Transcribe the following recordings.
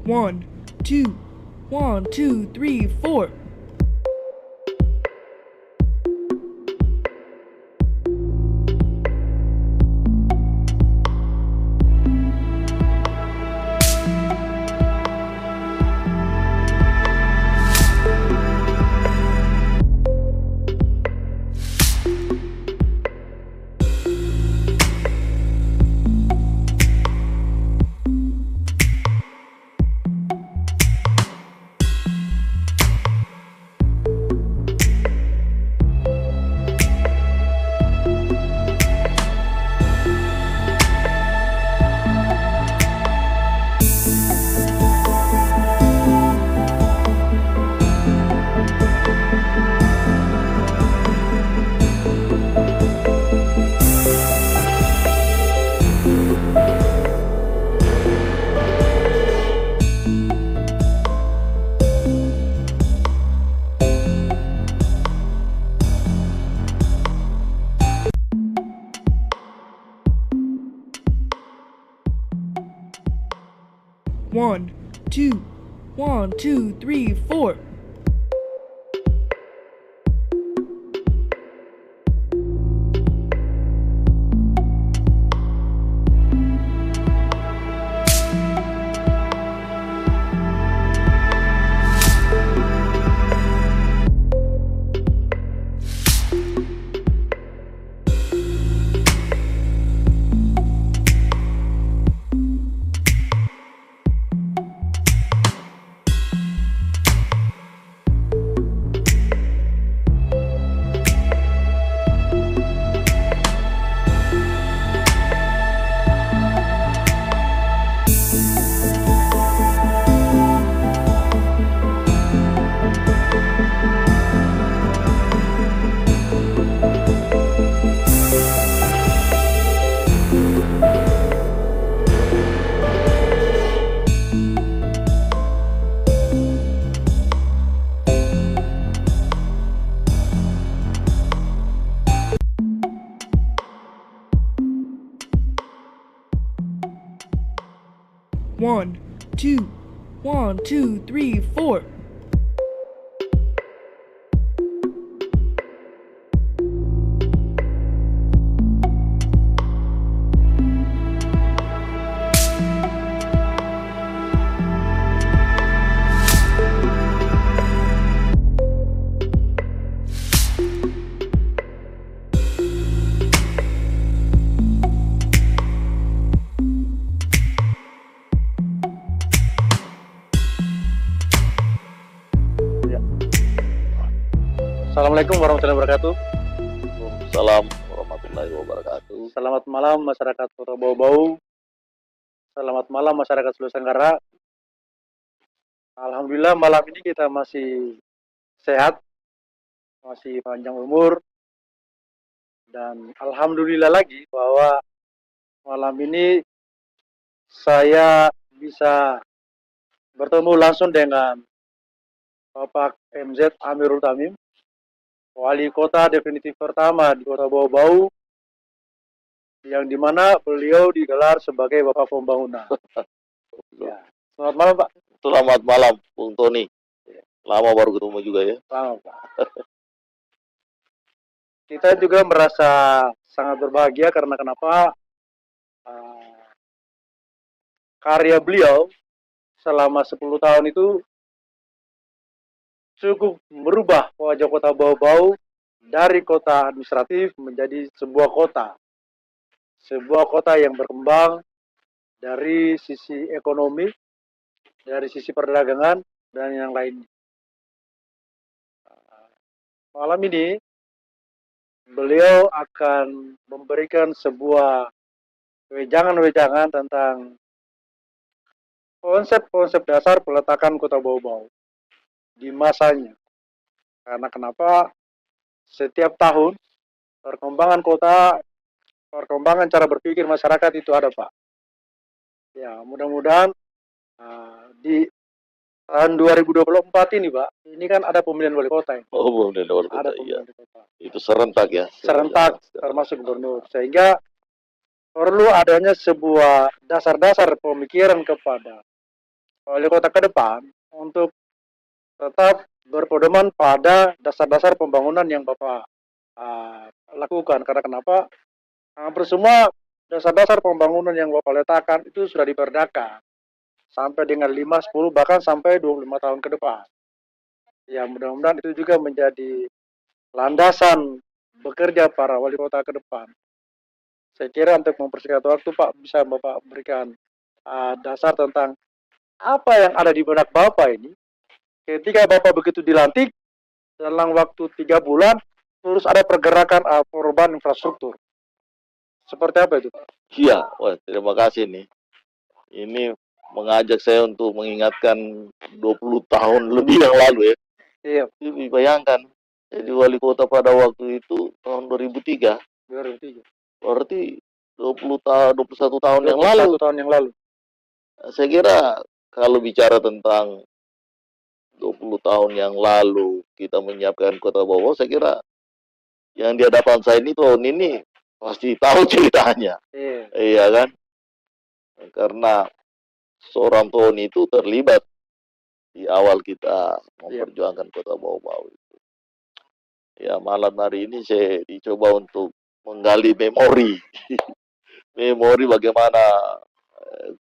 One, two, one, two, three, four. One, two, three, four. One, two, three, four. Assalamualaikum warahmatullahi wabarakatuh. Salam warahmatullahi wabarakatuh. Selamat malam masyarakat Kota Bau-Bau. Selamat malam masyarakat Seluruh Tenggara. Alhamdulillah malam ini kita masih sehat, masih panjang umur, dan alhamdulillah lagi bahwa malam ini saya bisa bertemu langsung dengan Bapak MZ Amirul Tamim, wali kota definitif pertama di Kota Bau-Bau, yang dimana beliau digelar sebagai Bapak Pembangunan. Ya. Selamat malam Pak. Selamat malam Bung Tony. Lama baru ketemu juga ya. Selamat Pak. Kita juga merasa sangat berbahagia karena kenapa? Karya beliau selama 10 tahun itu cukup merubah wajah Kota Bau-Bau dari kota administratif menjadi sebuah kota. Sebuah kota yang berkembang dari sisi ekonomi, dari sisi perdagangan, dan yang lainnya. Malam ini, beliau akan memberikan sebuah wejangan-wejangan tentang konsep-konsep dasar peletakan Kota Bau-Bau di masanya. Karena kenapa? Setiap tahun, perkembangan kota, perkembangan cara berpikir masyarakat itu ada, Pak. Ya, mudah-mudahan di tahun 2024 ini, Pak, ini kan ada pemilihan wali kota. Oh, pemilihan wali kota, Ada iya. pemilihan wali kota. Itu serentak ya? Serentak, termasuk gubernur. Sehingga perlu adanya sebuah dasar-dasar pemikiran kepada wali kota ke depan untuk tetap berpedoman pada dasar-dasar pembangunan yang Bapak lakukan. Karena kenapa? Hampir semua dasar-dasar pembangunan yang Bapak letakkan itu sudah diperdakan sampai dengan 5, 10, bahkan sampai 25 tahun ke depan. Ya mudah-mudahan itu juga menjadi landasan bekerja para wali kota ke depan. Saya kira untuk mempersingkat waktu Pak, bisa Bapak berikan dasar tentang apa yang ada di benak Bapak ini ketika Bapak begitu dilantik dalam waktu 3 bulan terus ada pergerakan perubahan infrastruktur. Seperti apa itu Pak? Iya, wah terima kasih nih. Ini mengajak saya untuk mengingatkan 20 tahun lebih yang lalu ya. Iya, Jadi bayangkan, jadi wali kota pada waktu itu tahun 2003, 2003. berarti 20 tahun, 21 tahun yang lalu. 21 tahun yang lalu. Saya kira kalau bicara tentang 20 tahun yang lalu kita menyiapkan Kota Bau, saya kira yang di hadapan saya ini tahun ini pasti tahu ceritanya. Iya, Iya kan? Karena seorang Tony itu terlibat di awal kita memperjuangkan Kota Bau-Bau. Ya malam hari ini saya dicoba untuk menggali memori. Memori bagaimana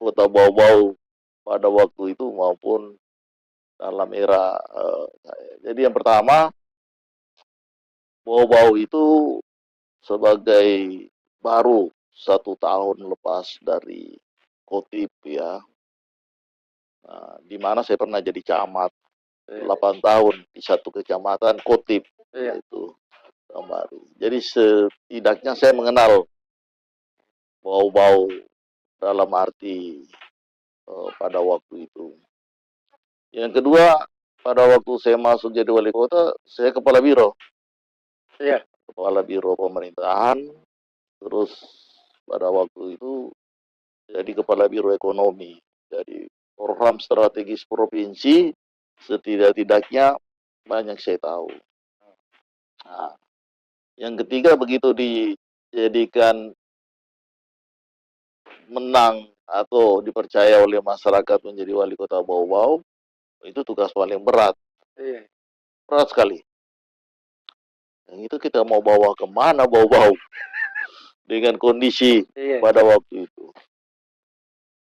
Kota Bau-Bau pada waktu itu maupun dalam era jadi yang pertama, Bau-Bau itu sebagai baru 1 tahun lepas dari Kotip ya. Nah, di mana saya pernah jadi camat 8 tahun di satu kecamatan Kotip yaitu Baru. Jadi setidaknya saya mengenal Bau-Bau dalam arti pada waktu itu. Yang kedua, pada waktu saya masuk jadi wali kota, saya kepala biro. iya, Kepala biro pemerintahan. Terus pada waktu itu jadi kepala biro ekonomi. Jadi program strategis provinsi setidak-tidaknya banyak saya tahu. Nah, yang ketiga begitu dijadikan menang atau dipercaya oleh masyarakat menjadi wali kota Bau-Bau, itu tugas paling berat. iya. Berat sekali. Yang itu kita mau bawa kemana Bau-Bau dengan kondisi pada waktu itu.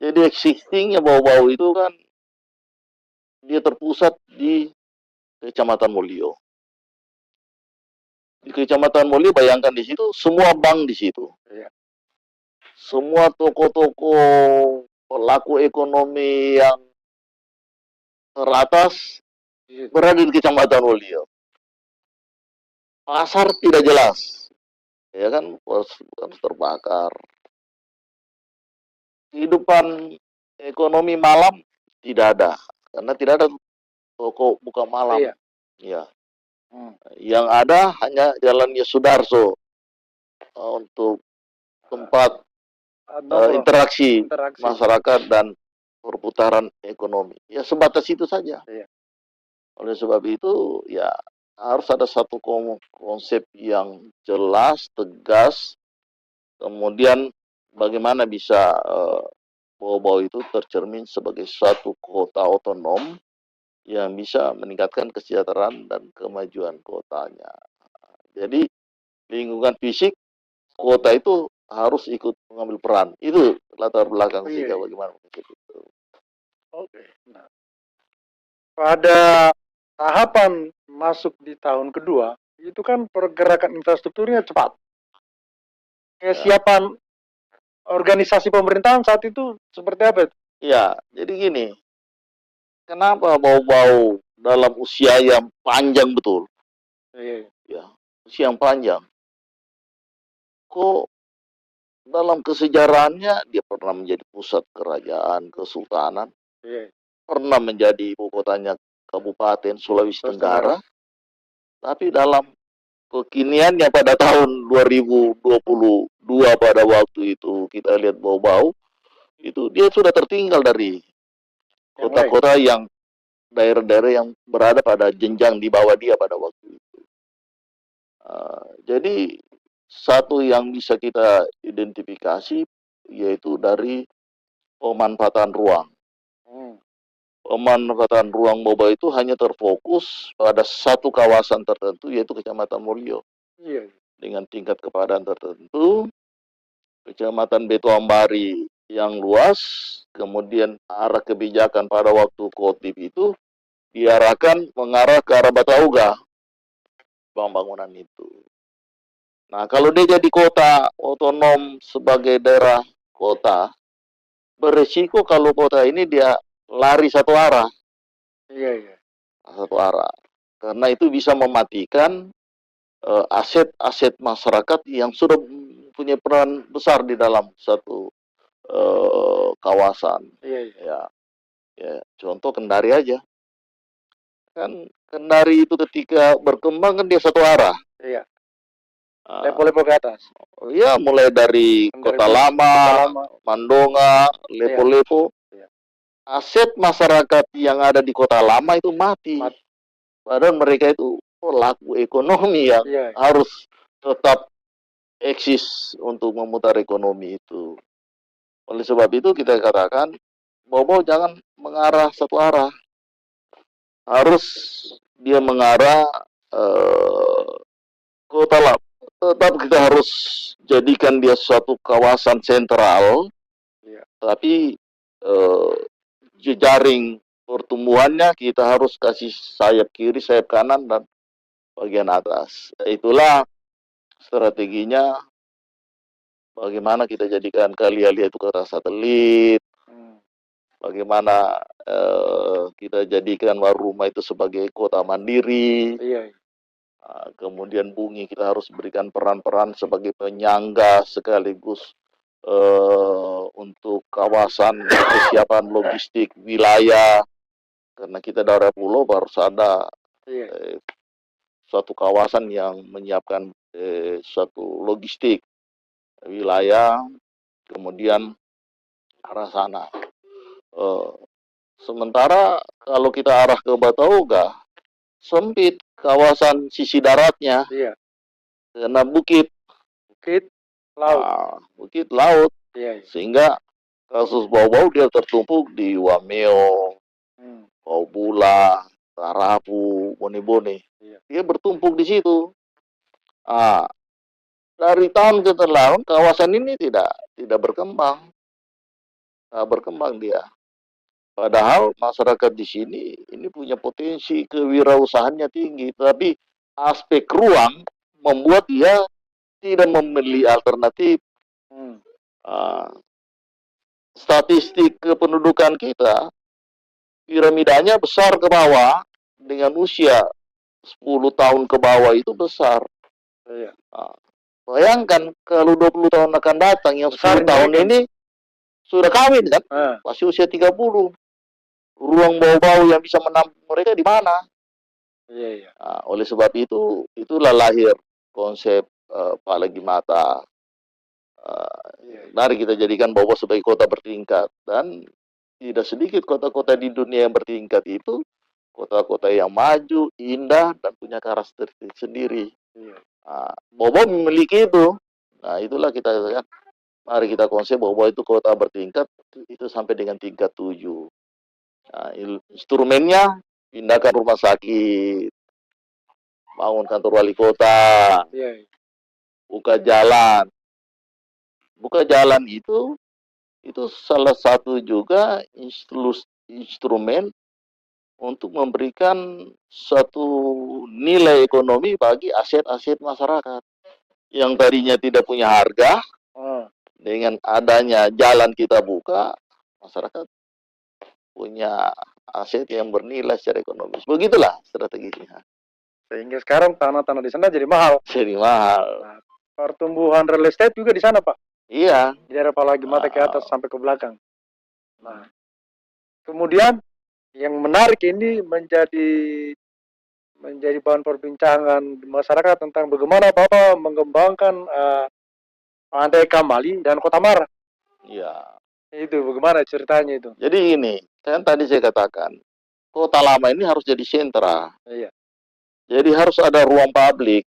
Jadi existingnya Bau-Bau itu kan dia terpusat di Kecamatan Mulyo. Di Kecamatan Mulyo bayangkan di situ semua bank di situ. Semua toko-toko pelaku ekonomi yang teratas berada di Kecamatan Mulyo. Pasar tidak jelas, ya kan, harus terbakar. Kehidupan ekonomi malam tidak ada, karena tidak ada toko buka malam. Ya. Yang ada hanya Jalan Yosudarso untuk tempat interaksi masyarakat dan perputaran ekonomi. Ya sebatas itu saja. Oleh sebab itu, ya harus ada satu konsep yang jelas, tegas, kemudian bagaimana bisa Bau-Bau itu tercermin sebagai satu kota otonom yang bisa meningkatkan kesejahteraan dan kemajuan kotanya. Jadi lingkungan fisik kota itu harus ikut mengambil peran. Itu latar belakang sehingga bagaimana itu. Oke. Nah, pada tahapan masuk di tahun kedua, itu kan pergerakan infrastrukturnya cepat. Kesiapan organisasi pemerintahan saat itu seperti apa itu? Ya, jadi gini, kenapa Bau-Bau dalam usia yang panjang betul? Ya, usia yang panjang. Kok dalam kesejarahannya dia pernah menjadi pusat kerajaan kesultanan, pernah menjadi ibu kotanya Kabupaten Sulawesi Tenggara, tapi dalam kekiniannya pada tahun 2022 pada waktu itu kita lihat Bau-Bau itu dia sudah tertinggal dari kota-kota yang daerah-daerah yang berada pada jenjang di bawah dia pada waktu itu. Jadi satu yang bisa kita identifikasi yaitu dari pemanfaatan ruang. pemanfaatan ruang boba itu hanya terfokus pada satu kawasan tertentu, yaitu Kecamatan Mulyo. Iya. Dengan tingkat kepadatan tertentu, Kecamatan Beto Ambari yang luas, kemudian arah kebijakan pada waktu Kotip itu diarahkan mengarah ke arah Batauga, bangunan itu. Nah, kalau dia jadi kota otonom sebagai daerah kota, beresiko kalau kota ini dia lari satu arah. Iya. Satu arah. Karena itu bisa mematikan aset-aset masyarakat yang sudah punya peran besar di dalam satu kawasan. Iya. Ya, contoh Kendari aja. Kan Kendari itu ketika berkembang kan dia satu arah. Iya. Lepo-lepo ke atas. Ya, mulai dari Kota Lama, Mandonga, Lepo-lepo. Iya. Aset masyarakat yang ada di Kota Lama itu mati. Padahal mereka itu pelaku ekonomi yang harus tetap eksis untuk memutar ekonomi itu. Oleh sebab itu kita katakan, Bobo jangan mengarah satu arah. Harus dia mengarah Kota Lama. Tetap kita harus jadikan dia suatu kawasan sentral, tapi jejaring pertumbuhannya kita harus kasih sayap kiri, sayap kanan, dan bagian atas. Itulah strateginya. Bagaimana kita jadikan Kalialia itu kota satelit, bagaimana kita jadikan Waruma itu sebagai kota mandiri. Kemudian Bungi kita harus berikan peran-peran sebagai penyangga sekaligus untuk kawasan kesiapan logistik wilayah, karena kita daerah pulau baru ada suatu kawasan yang menyiapkan suatu logistik wilayah, kemudian arah sana. Sementara kalau kita arah ke Batauga, sempit kawasan sisi daratnya, karena bukit laut, sehingga kasus bau-bau dia tertumpuk di Wameo, Paubula, Tarapu, Bone-Bone. Dia bertumpuk di situ. Dari tahun ke tahun kawasan ini tidak berkembang. Berkembang dia. Padahal masyarakat di sini ini punya potensi kewirausahaannya tinggi, tapi aspek ruang membuat dia tidak memilih alternatif. Statistik kependudukan kita, piramidanya besar ke bawah, dengan usia 10 tahun ke bawah itu besar. Bayangkan kalau 20 tahun akan datang, yang 10 tahun ini sudah kawin kan, masih usia 30. Ruang bau-bau yang bisa menampung mereka di mana? Oleh sebab itu, itulah lahir konsep Palegi Mata. Mari kita jadikan Bobo sebagai kota bertingkat, dan tidak sedikit kota-kota di dunia yang bertingkat itu kota-kota yang maju, indah, dan punya karakteristik sendiri. Bobo memiliki itu. Nah, itulah kita katakan, mari kita konsep Bobo itu kota bertingkat, itu sampai dengan tingkat 7. Nah, instrumennya pindahkan rumah sakit, bangun kantor wali kota, buka jalan. Buka jalan itu salah satu juga instrumen untuk memberikan satu nilai ekonomi bagi aset-aset masyarakat yang tadinya tidak punya harga. Dengan adanya jalan kita buka, masyarakat punya aset yang bernilai secara ekonomis. Begitulah strateginya. Sehingga sekarang tanah-tanah di sana jadi mahal. Nah, pertumbuhan real estate juga di sana, Pak. Iya. Di daerah Palegi Mata ke atas sampai ke belakang. Nah, kemudian yang menarik ini menjadi bahan perbincangan masyarakat tentang bagaimana Bapak mengembangkan Pantai Kambali dan Kota Mara. Iya. Itu bagaimana ceritanya itu? Jadi ini, kan tadi saya katakan, Kota Lama ini harus jadi sentra. Jadi harus ada ruang publik,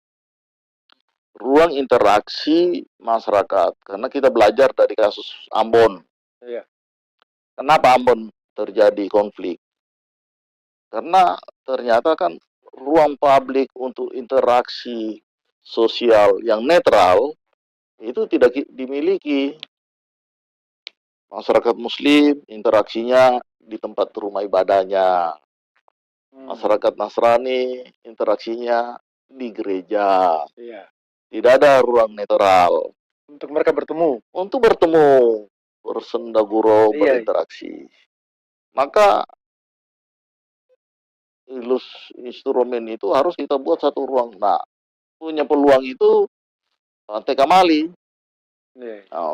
ruang interaksi masyarakat. Karena kita belajar dari kasus Ambon. Kenapa Ambon terjadi konflik? Karena ternyata kan ruang publik untuk interaksi sosial yang netral itu tidak dimiliki. Masyarakat Muslim interaksinya di tempat rumah ibadahnya, masyarakat Nasrani interaksinya di gereja. Iya. Tidak ada ruang netral Untuk mereka bertemu. untuk bertemu, bersendaguro, Iya. berinteraksi. Maka instrumen itu harus kita buat satu ruang. Nah, punya peluang itu TK Mali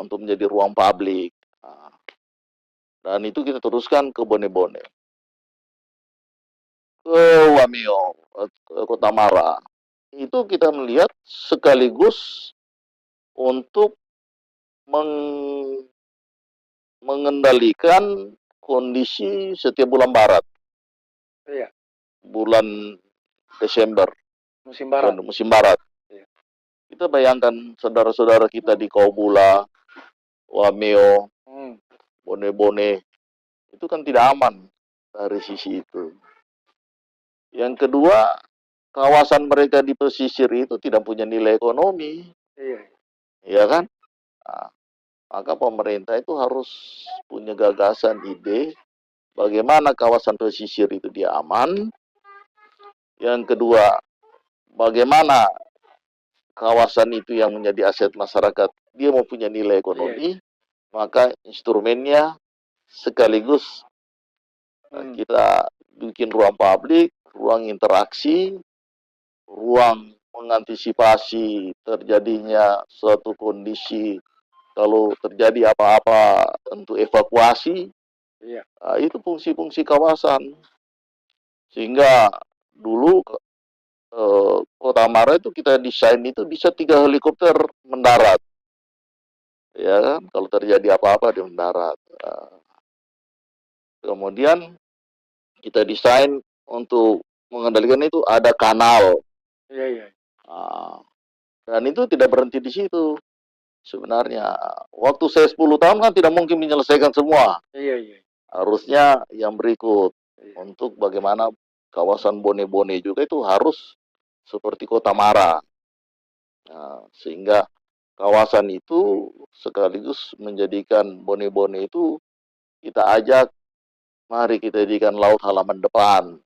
untuk menjadi ruang publik. Nah, dan itu kita teruskan ke Bone-Bone, ke Wameo, ke Kota Mara. Itu kita melihat sekaligus untuk mengendalikan kondisi setiap bulan barat. Iya. Bulan Desember. Musim barat. Musim barat. Iya. Kita bayangkan saudara-saudara kita di Kaubula, Wameo, Bone-Bone, itu kan tidak aman dari sisi itu. Yang kedua, kawasan mereka di pesisir itu tidak punya nilai ekonomi. Iya. Iya kan? Nah, maka pemerintah itu harus punya gagasan, ide, bagaimana kawasan pesisir itu dia aman. Yang kedua, bagaimana kawasan itu yang menjadi aset masyarakat, dia mau punya nilai ekonomi, maka instrumennya sekaligus kita bikin ruang publik, ruang interaksi, ruang mengantisipasi terjadinya suatu kondisi kalau terjadi apa-apa untuk evakuasi. Nah, itu fungsi-fungsi kawasan. Sehingga dulu Kota Mara itu kita desain itu bisa 3 helikopter mendarat. Ya kan, kalau terjadi apa-apa dia mendarat. Nah, kemudian kita desain untuk mengendalikan itu ada kanal. Nah, dan itu tidak berhenti di situ. Sebenarnya waktu saya 10 tahun kan tidak mungkin menyelesaikan semua. Harusnya yang berikut untuk bagaimana kawasan Bone-Bone juga itu harus seperti Kota Mara. Nah, sehingga kawasan itu sekaligus menjadikan Bone-Bone itu kita ajak, mari kita jadikan laut halaman depan.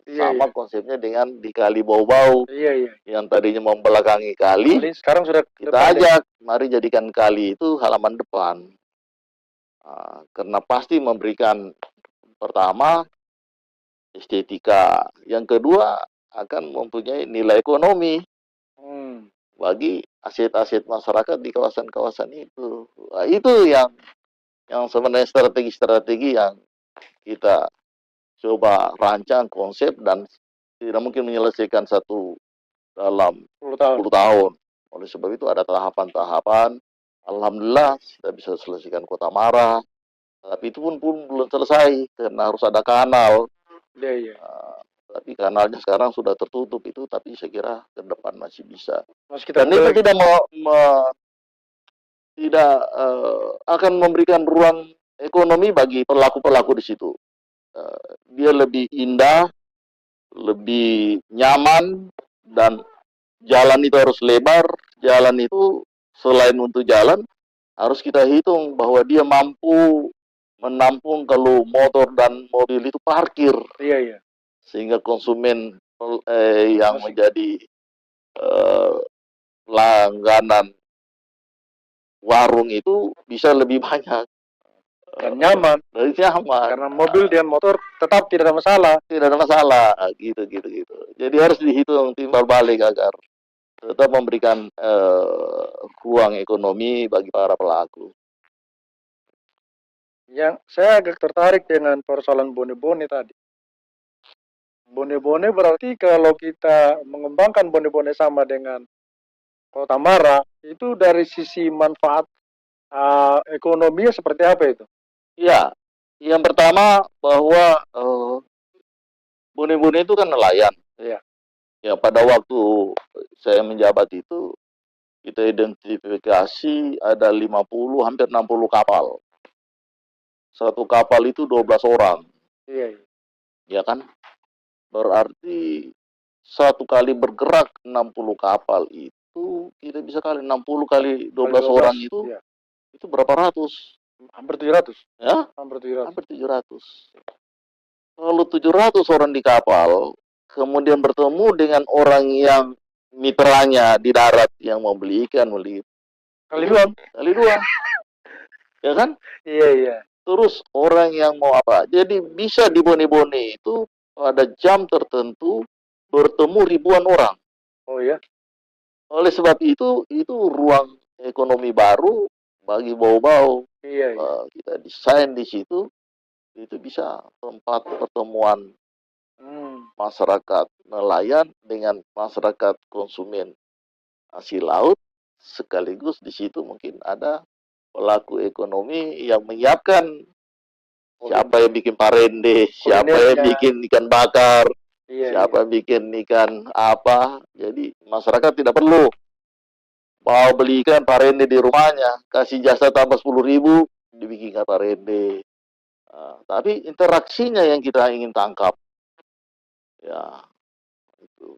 Sama konsepnya dengan di Kali Bau-Bau yang tadinya membelakangi kali, sekarang sudah kita ajak, mari jadikan kali itu halaman depan. Karena pasti memberikan pertama estetika, yang kedua akan mempunyai nilai ekonomi bagi aset-aset masyarakat di kawasan-kawasan itu. Nah, itu yang sebenarnya strategi-strategi yang kita coba rancang konsep dan tidak mungkin menyelesaikan satu dalam 10 tahun. Oleh sebab itu ada tahapan-tahapan. Alhamdulillah kita bisa selesaikan Kota Mara, tapi itu pun belum selesai karena harus ada kanal. Tapi kanalnya sekarang sudah tertutup itu, tapi saya kira ke depan masih bisa. Dan itu tidak akan memberikan ruang ekonomi bagi pelaku-pelaku di situ. Dia lebih indah, lebih nyaman, dan jalan itu harus lebar. Jalan itu selain untuk jalan, harus kita hitung bahwa dia mampu menampung kalau motor dan mobil itu parkir. Sehingga konsumen yang menjadi langganan warung itu bisa lebih banyak. Dan nyaman. Karena mobil dan motor tetap tidak ada masalah. Tidak ada masalah. Gitu. Jadi harus dihitung timbal balik agar tetap memberikan ruang ekonomi bagi para pelaku. Yang saya agak tertarik dengan persoalan Bone-Bone tadi. Bone-Bone berarti kalau kita mengembangkan Bone-Bone sama dengan Kota Mara, itu dari sisi manfaat ekonominya seperti apa itu? Ya, yang pertama bahwa Bone-Bone itu kan nelayan. Ya, pada waktu saya menjabat itu, kita identifikasi ada 50, hampir 60 kapal. Satu kapal itu 12 orang. ya kan? Berarti satu kali bergerak 60 kapal itu kita bisa kali 60 kali 12 orang Iya. itu berapa ratus? Hampir 700. Ya, Hampir 700. hampir 700. Kalau 700 orang di kapal, kemudian bertemu dengan orang yang mitranya di darat yang mau beli ikan, beli Kali dua. kali dua, ya kan? Iya, iya. Terus orang yang mau apa? Jadi bisa di Bone-Bone itu pada jam tertentu bertemu ribuan orang. Oh ya. Oleh sebab itu ruang ekonomi baru bagi bau-bau. Iya, iya. Kita desain di situ, itu bisa tempat pertemuan masyarakat nelayan dengan masyarakat konsumen hasil laut, sekaligus di situ mungkin ada pelaku ekonomi yang menyiapkan siapa yang bikin parende, siapa yang bikin ikan bakar, siapa yang bikin ikan apa. Jadi masyarakat tidak perlu mau beli ikan parende di rumahnya, kasih jasa tambah 10.000 dibikin ikan parende. Tapi interaksinya yang kita ingin tangkap, ya itu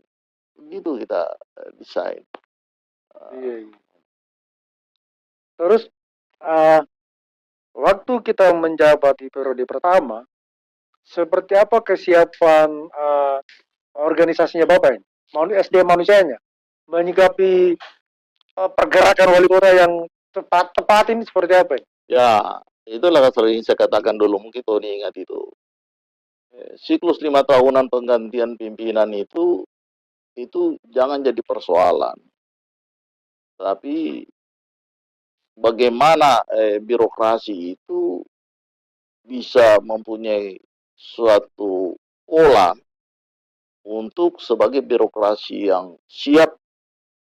begitu kita desain. Iya, iya. Terus waktu kita menjabat di periode pertama, seperti apa kesiapan organisasinya Bapak ini? SDM manusianya menyikapi pergerakan wali kota yang tepat ini seperti apa ini? Ya, itulah sering saya katakan dulu, mungkin Tony ingat itu. Siklus 5 tahunan penggantian pimpinan itu jangan jadi persoalan. Tapi bagaimana birokrasi itu bisa mempunyai suatu pola untuk sebagai birokrasi yang siap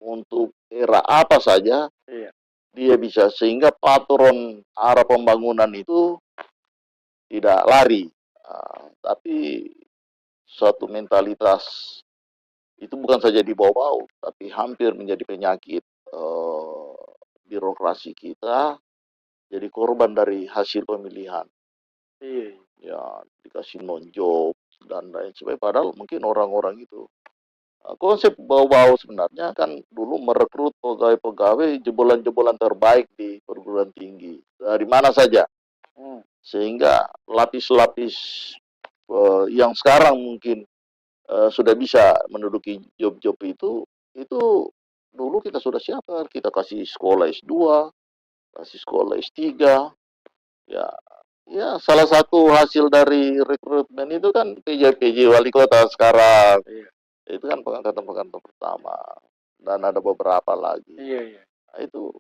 untuk era apa saja, dia bisa sehingga patron arah pembangunan itu tidak lari. Tapi suatu mentalitas itu bukan saja di bawah-bawah, tapi hampir menjadi penyakit birokrasi kita, jadi korban dari hasil pemilihan. Ya, dikasih non-job dan lain sebagainya. Padahal mungkin orang-orang itu konsep bau-bau sebenarnya kan dulu merekrut pegawai-pegawai jebolan-jebolan terbaik di perguruan tinggi dari mana saja, sehingga lapis-lapis yang sekarang mungkin sudah bisa menduduki job-job itu dulu kita sudah siapkan, kita kasih sekolah S2, kasih sekolah S3, ya salah satu hasil dari rekrutmen itu kan PJ wali kota sekarang. Itu kan pengangkatan pertama dan ada beberapa lagi. Nah, itu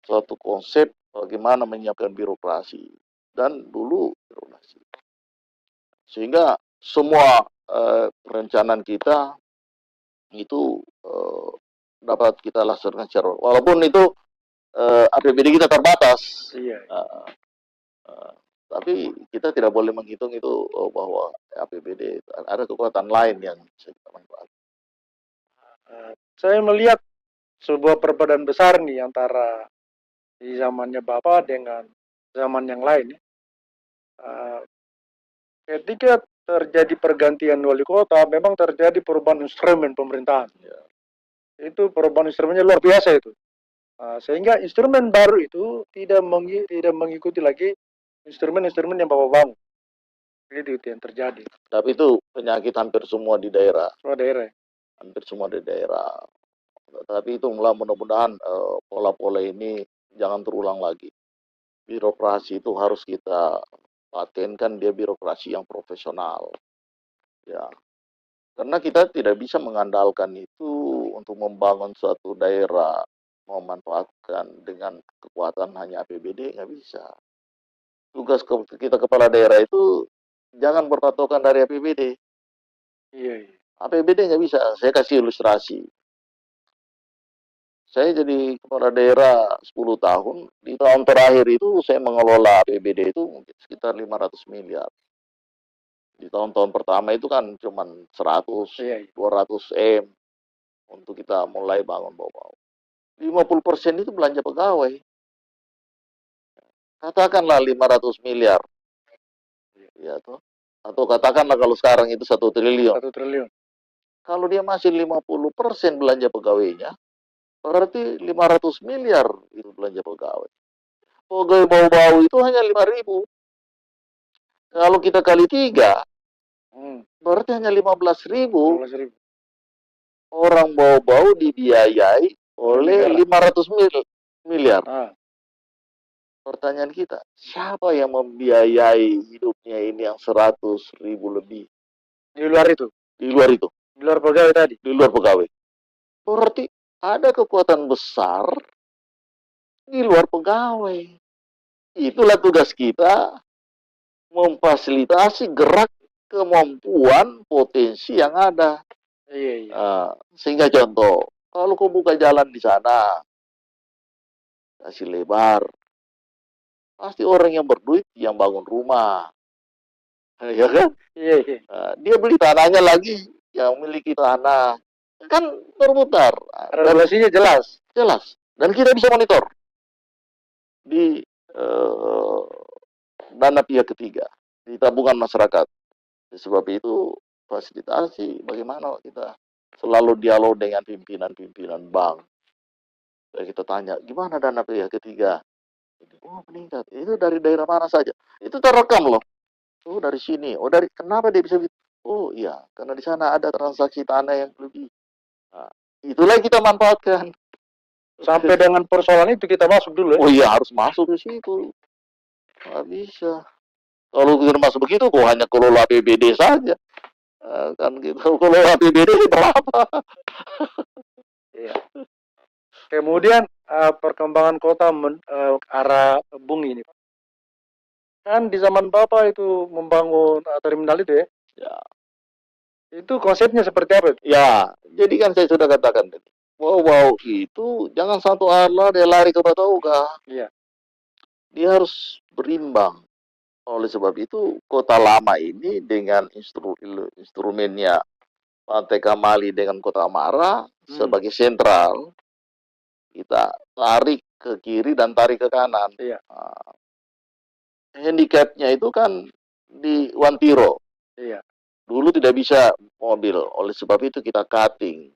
suatu konsep bagaimana menyiapkan birokrasi dan dulu birokrasi. Sehingga semua perencanaan kita itu dapat kita laksanakan secara walaupun itu APBD kita terbatas. Tapi kita tidak boleh menghitung itu bahwa APBD ada kekuatan lain yang bisa kita manfaatkan. Saya melihat sebuah perbedaan besar nih antara di zamannya Bapak dengan zaman yang lain. Ketika terjadi pergantian wali kota, memang terjadi perubahan instrumen pemerintahan. Itu perubahan instrumennya luar biasa itu. Sehingga instrumen baru itu tidak mengikuti lagi instrumen-instrumen yang Bapak bangun. Itu yang terjadi. Tapi itu penyakit hampir semua di daerah. Hampir semua di daerah. Tapi itu mudah-mudahan pola-pola ini jangan terulang lagi. Birokrasi itu harus kita patenkan, dia birokrasi yang profesional. Ya. Karena kita tidak bisa mengandalkan itu untuk membangun suatu daerah, memanfaatkan dengan kekuatan hanya APBD, nggak bisa. Tugas kita kepala daerah itu jangan berpatokan dari APBD. APBD nggak bisa. Saya kasih ilustrasi. Saya jadi kepala daerah 10 tahun. Di tahun terakhir itu saya mengelola APBD itu mungkin sekitar 500 miliar. Di tahun-tahun pertama itu kan cuma 100, 200 M untuk kita mulai bangun bawah. 50% itu belanja pegawai. Katakanlah 500 miliar. Ya toh. Atau katakanlah kalau sekarang itu 1 triliun. 1 triliun. Kalau dia masih 50% belanja pegawainya, berarti 500 miliar itu belanja pegawai. Pegawai bau-bau itu hanya 5.000. Kalau kita kali 3, berarti hanya 15.000. 15.000. Orang bau-bau dibiayai oleh 500 miliar. Pertanyaan kita, siapa yang membiayai hidupnya ini yang 100.000 lebih? Di luar itu? Di luar itu. Di luar pegawai tadi? Di luar pegawai. Berarti ada kekuatan besar di luar pegawai. Itulah tugas kita, memfasilitasi gerak kemampuan potensi yang ada. Iya. Sehingga contoh, kalau kau buka jalan di sana, kasih lebar, pasti orang yang berduit yang bangun rumah. Ya kan? Iya. Dia beli tanahnya lagi, yang memiliki tanah. Kan berputar. Regulasinya jelas. Jelas. Dan kita bisa monitor di dana pihak ketiga, di tabungan masyarakat. Sebab itu fasilitasi bagaimana kita selalu dialog dengan pimpinan-pimpinan bank. Kita tanya, gimana dana pihak ketiga? Oh, meningkat. Itu dari daerah mana saja? Itu terekam loh. Oh, dari sini. Oh, dari kenapa dia bisa? Oh, iya, karena di sana ada transaksi tanah yang lebih. Nah, itulah kita manfaatkan. Sampai dengan persoalan itu kita masuk dulu. Oh iya, harus masuk ke situ. Nggak bisa. Kalau kita masuk begitu, kok hanya kelola APBD saja. Kan gitu, kelola APBD berapa? Iya. Kemudian perkembangan kota arah Bung ini, Pak. Kan di zaman Bapak itu membangun terminal itu ya? Ya. Itu konsepnya seperti apa? Ya, jadi kan saya sudah katakan tadi. Wow, itu jangan satu arah dia lari ke Batauga. Iya. Dia harus berimbang. Oleh sebab itu, kota lama ini dengan instrumennya Pantai Kamali dengan Kota Amara sebagai sentral, kita tarik ke kiri dan tarik ke kanan. Iya. Handicapnya itu kan di Wantiro. Iya. Dulu tidak bisa mobil, oleh sebab itu kita cutting.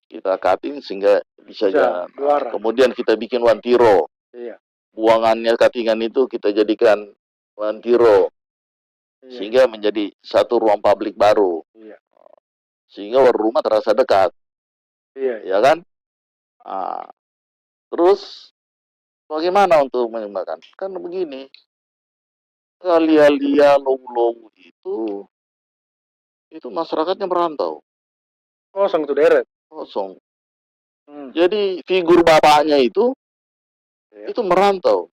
Kita cutting sehingga bisa jalan. Kemudian kita bikin Wantiro. Iya. Buangannya cuttingan itu kita jadikan Wantiro. Iya. Sehingga menjadi satu ruang publik baru. Iya. Sehingga rumah terasa dekat. Iya. Ya kan? Terus bagaimana untuk mengembangkan? Kan begini. Kalia-lia, low-low itu masyarakatnya merantau. Kosong tuh deret. Kosong. Jadi figur bapaknya itu merantau.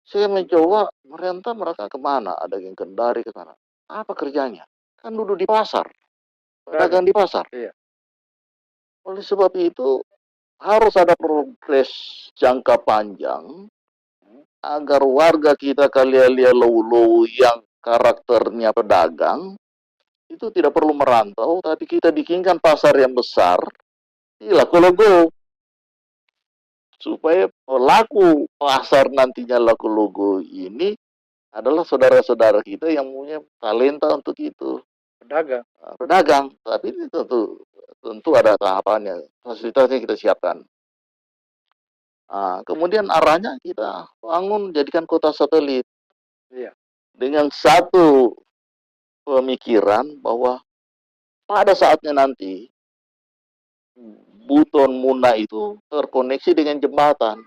Saya mencoba mereka kemana? Ada yang Kendari ke sana. Apa kerjanya? Kan duduk di pasar. Pedagang di pasar. Iya. Oleh sebab itu harus ada progres jangka panjang agar warga kita kalia-lia low-low yang karakternya pedagang itu tidak perlu merantau, tapi kita bikinkan pasar yang besar di Laku-Logo supaya pelaku pasar nantinya Laku-Logo ini adalah saudara-saudara kita yang punya talenta untuk itu. Pedagang, tapi ini tentu ada tahapannya, fasilitasnya kita siapkan. Kemudian arahnya kita bangun jadikan kota satelit. Iya. Dengan satu pemikiran bahwa pada saatnya nanti Buton Muna itu terkoneksi dengan jembatan.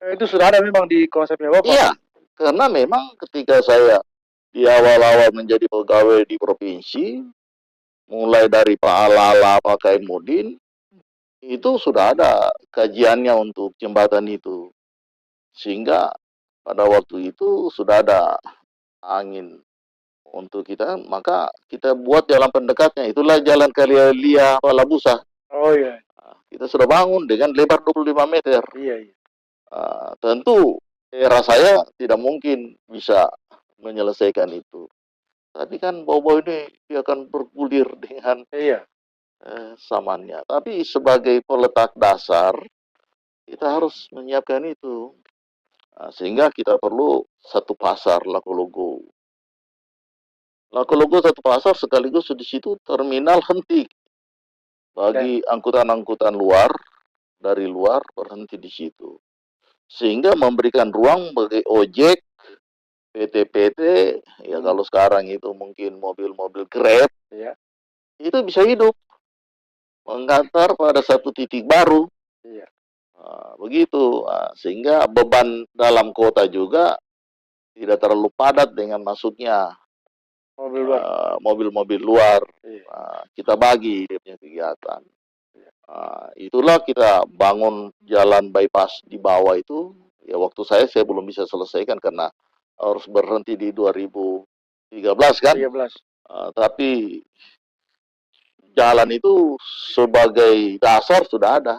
Itu sudah ada memang di konsepnya Bapak? Iya, karena memang ketika saya di awal-awal menjadi pegawai di provinsi, mulai dari Pak Alala, Pak Kaimudin, itu sudah ada kajiannya untuk jembatan itu. Sehingga pada waktu itu sudah ada angin untuk kita, maka kita buat jalan pendekatnya. Itulah jalan Kalia-lia Palabusa. Oh iya. Kita sudah bangun dengan lebar 25 meter. Iya. Tentu era saya tidak mungkin bisa menyelesaikan itu. Tapi kan bau-bau ini dia akan bergulir dengan samannya. Tapi sebagai peletak dasar, kita harus menyiapkan itu. Sehingga kita perlu satu pasar Lako-Logo. Lako-Logo satu pasar sekaligus di situ terminal henti bagi angkutan-angkutan luar dari luar berhenti di situ. Sehingga memberikan ruang bagi ojek, PT-PT, ya kalau sekarang itu mungkin mobil-mobil Grab, Iya. itu bisa hidup mengantar pada satu titik baru. Iya. Begitu. Sehingga beban dalam kota juga tidak terlalu padat dengan masuknya mobil-mobil luar. Iya. Kita bagi dia punya kegiatan. Itulah kita bangun jalan bypass di bawah itu. Ya waktu saya belum bisa selesaikan karena harus berhenti di 2013 kan. 13. Tapi jalan itu sebagai dasar sudah ada.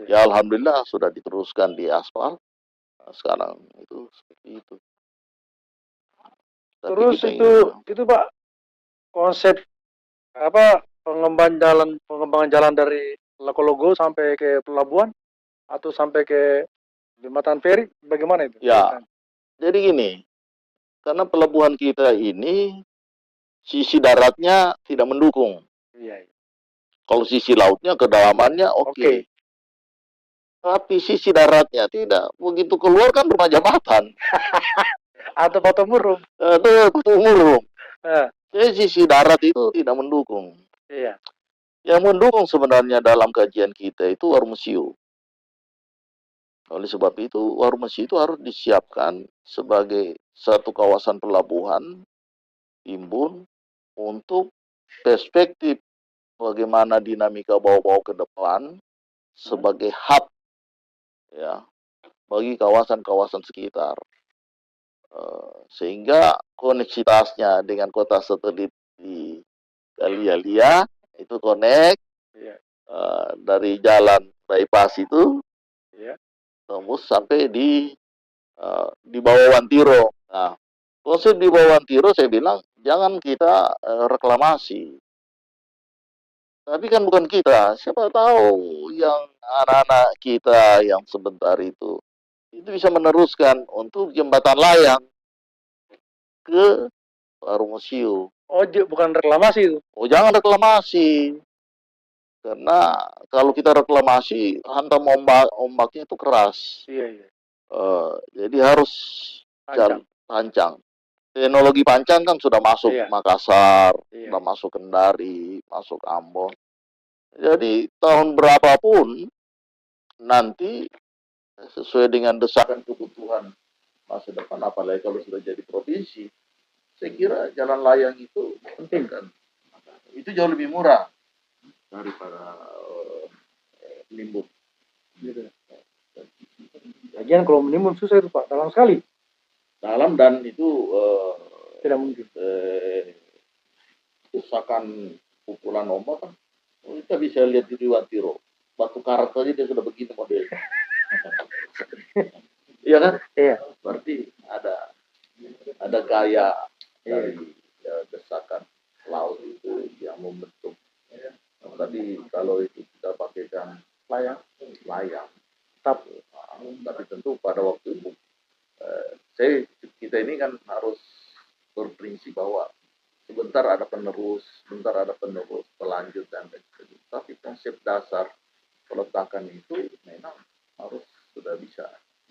Ya alhamdulillah sudah diteruskan di aspal. Sekarang itu seperti itu. Tapi Terus itu Pak, konsep pengembangan jalan dari Lako-Logo sampai ke pelabuhan atau sampai ke jembatan feri, bagaimana itu? Ya, jadi gini, karena pelabuhan kita ini sisi daratnya tidak mendukung. Iya. Kalau sisi lautnya kedalamannya oke. Tapi sisi daratnya tidak. Begitu keluar kan rumah jabatan. Atau Batu Murung. Batu Murung. Jadi sisi darat itu tidak mendukung. Iya. Yang mendukung sebenarnya dalam kajian kita itu Warmesio. Oleh sebab itu, Warmesio itu harus disiapkan sebagai satu kawasan pelabuhan timbun untuk perspektif bagaimana dinamika bawah-bawah ke depan sebagai hub ya bagi kawasan-kawasan sekitar. Sehingga koneksitasnya dengan kota satelit di Galia itu connect dari jalan bypass itu tembus sampai di bawah Wantiro. Nah, konsep di bawah Wantiro saya bilang jangan kita reklamasi. Tapi kan bukan kita, siapa tahu yang anak-anak kita yang sebentar itu bisa meneruskan untuk jembatan layang ke Warmesio. Oh, bukan reklamasi itu? Oh, jangan reklamasi. Karena kalau kita reklamasi, hantam ombaknya itu keras. Iya. Jadi harus pancang. Teknologi pancang kan sudah masuk Makassar, sudah masuk Kendari, masuk Ambon. Jadi tahun berapapun nanti sesuai dengan desakan kebutuhan masa depan, apalagi kalau sudah jadi provinsi, saya kira jalan layang itu penting kan. Itu jauh lebih murah daripada menimbun. Gitu. Lagian kalau menimbun susah itu Pak, dalam sekali. Dalam dan itu tidak mungkin. Desakan pukulan ombak kan, kita bisa lihat di Wantiro. Batu karat saja dia sudah begini modelnya. Iya kan? Iya. Berarti ada gaya dari desakan laut itu yang membentuk. Tapi kalau itu kita pakaikan layang. Tapi tentu pada waktu itu kita ini kan harus berprinsip bahwa sebentar ada penerus, pelanjut dan sebagainya. Tapi konsep dasar peletakan itu memang harus sudah bisa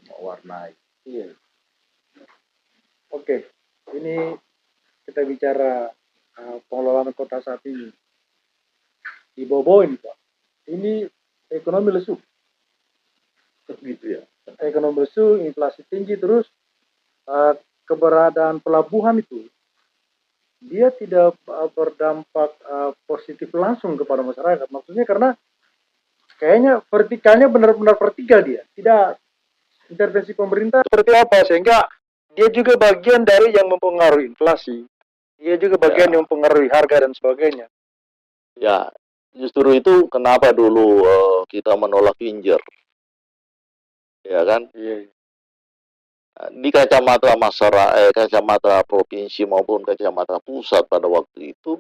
mewarnai. Iya. Oke, ini kita bicara pengelolaan kota saat ini. Di bawah ini Pak, ini ekonomi lesu. Gitu ya. Ekonomi lesu, inflasi tinggi, terus keberadaan pelabuhan itu dia tidak berdampak positif langsung kepada masyarakat. Maksudnya karena kayaknya vertikalnya benar-benar vertikal dia, tidak intervensi pemerintah seperti apa, sehingga dia juga bagian dari yang mempengaruhi inflasi, dia juga bagian yang mempengaruhi harga dan sebagainya. Ya, justru itu kenapa dulu kita menolak Pinjer, ya kan? Iya. Di kacamata masyarakat, kacamata provinsi maupun kacamata pusat pada waktu itu,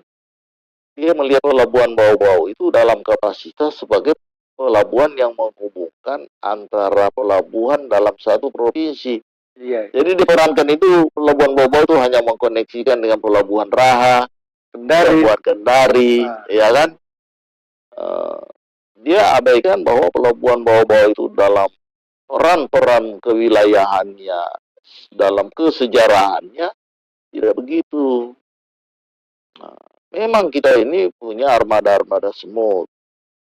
dia melihat pelabuhan bau-bau itu dalam kapasitas sebagai pelabuhan yang menghubungkan antara pelabuhan dalam satu provinsi. Iya. Jadi diperankan itu pelabuhan Bau-Bau itu hanya mengkoneksikan dengan pelabuhan Raha, Kendari. pelabuhan Kendari, ya kan? Dia abaikan bahwa pelabuhan Bau-Bau itu dalam peran-peran kewilayahannya, dalam kesejarahannya tidak begitu. Nah, memang kita ini punya armada-armada semut.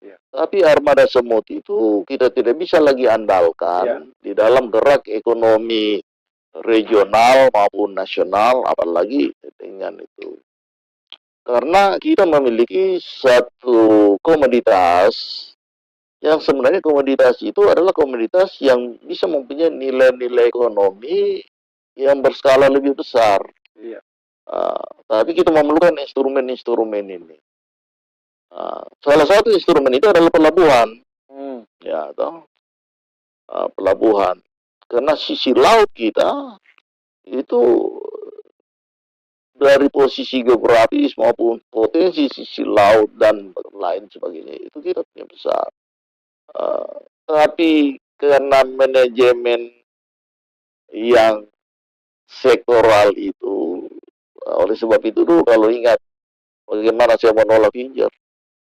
Ya. Tapi armada semut itu kita tidak bisa lagi andalkan di dalam gerak ekonomi regional maupun nasional, apalagi dengan itu. Karena kita memiliki satu komoditas yang sebenarnya komoditas itu adalah komoditas yang bisa mempunyai nilai-nilai ekonomi yang berskala lebih besar. Iya. Tapi kita memerlukan instrumen-instrumen ini. Salah satu instrumen itu adalah pelabuhan. Ya, toh. Pelabuhan. Karena sisi laut kita itu dari posisi geografis maupun potensi sisi laut dan lain sebagainya itu kita punya besar. Tapi karena manajemen yang sektoral itu, oleh sebab itu dulu kalau ingat bagaimana saya menolak Pinjer.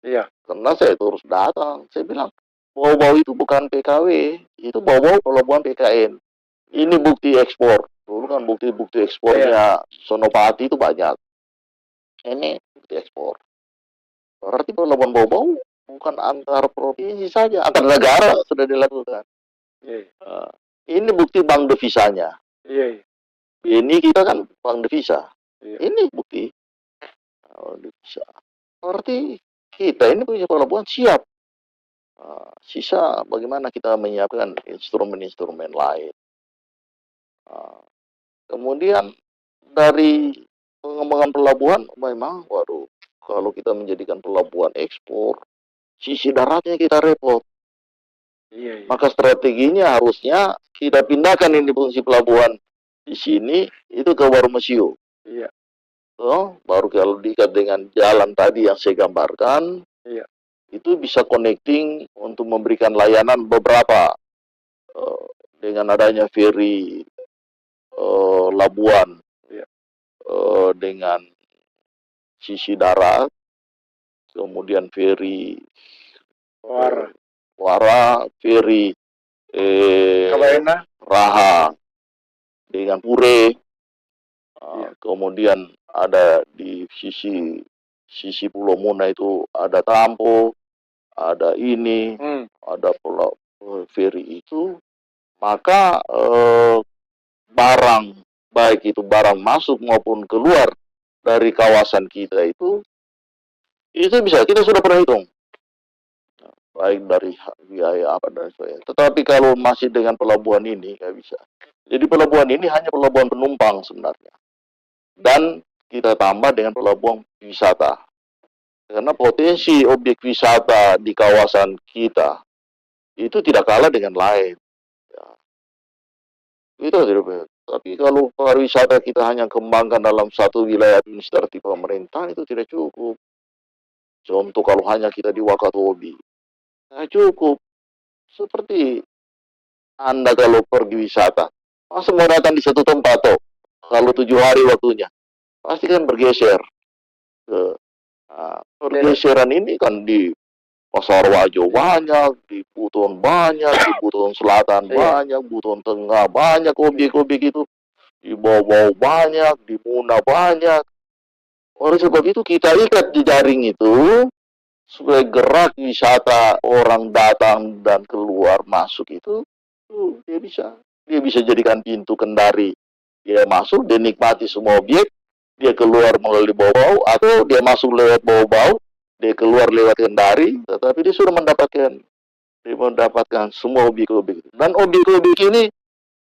Iya. Karena saya terus datang, saya bilang Bau-Bau itu bukan PKW, itu Bau-Bau pelabuhan PKN. Ini bukti ekspor. Dulu kan bukti ekspornya Sonopati itu banyak. Ini bukti ekspor. Berarti pelabuhan Bau-Bau bukan antar provinsi saja, antar negara sudah dilakukan. Ini bukti bank devisanya. Ini kita kan bank devisa. Ini bukti devisa. Berarti kita ini punya pelabuhan siap. Sisa bagaimana kita menyiapkan instrumen-instrumen lain. Kemudian dari pengembangan pelabuhan memang, waduh, kalau kita menjadikan pelabuhan ekspor, sisi daratnya kita repot. Maka strateginya harusnya kita pindahkan ini fungsi pelabuhan di sini itu ke Warmasio. Baru kalau diikat dengan jalan tadi yang saya gambarkan, itu bisa connecting untuk memberikan layanan beberapa dengan adanya ferry Labuan dengan sisi darat, kemudian ferry Wara, ferry Raha dengan Pure, kemudian ada di sisi Pulau Muna itu ada Tampo, ada ini, ada pulau ferry itu, maka barang baik itu barang masuk maupun keluar dari kawasan kita itu bisa kita sudah pernah hitung, baik dari biaya apa dan sebagainya. Tetapi kalau masih dengan pelabuhan ini nggak bisa. Jadi pelabuhan ini hanya pelabuhan penumpang sebenarnya, dan kita tambah dengan pelabuhan wisata. Karena potensi objek wisata di kawasan kita itu tidak kalah dengan lain. Itu tidak. Tapi kalau pariwisata kita hanya kembangkan dalam satu wilayah administratif pemerintahan itu tidak cukup. Contoh kalau hanya kita di Wakatobi, tidak cukup. Seperti Anda kalau pergi wisata, masa mau datang di satu tempat toh? Kalau 7 hari waktunya, pasti kan bergeser. Pergeseran ini kan di Pasar Wajo banyak, di Buton banyak, di Buton Selatan banyak, Buton Tengah banyak objek-objek itu, di bawah banyak, di Muna banyak. Oleh sebab itu kita ikat di jaring itu supaya gerak wisata orang datang dan keluar masuk itu dia bisa jadikan pintu Kendari. Dia masuk, dia nikmati semua objek, dia keluar melalui Bau-Bau, atau dia masuk lewat Bau-Bau, dia keluar lewat Kendari, tetapi dia sudah mendapatkan semua objek-objek. Dan objek-objek ini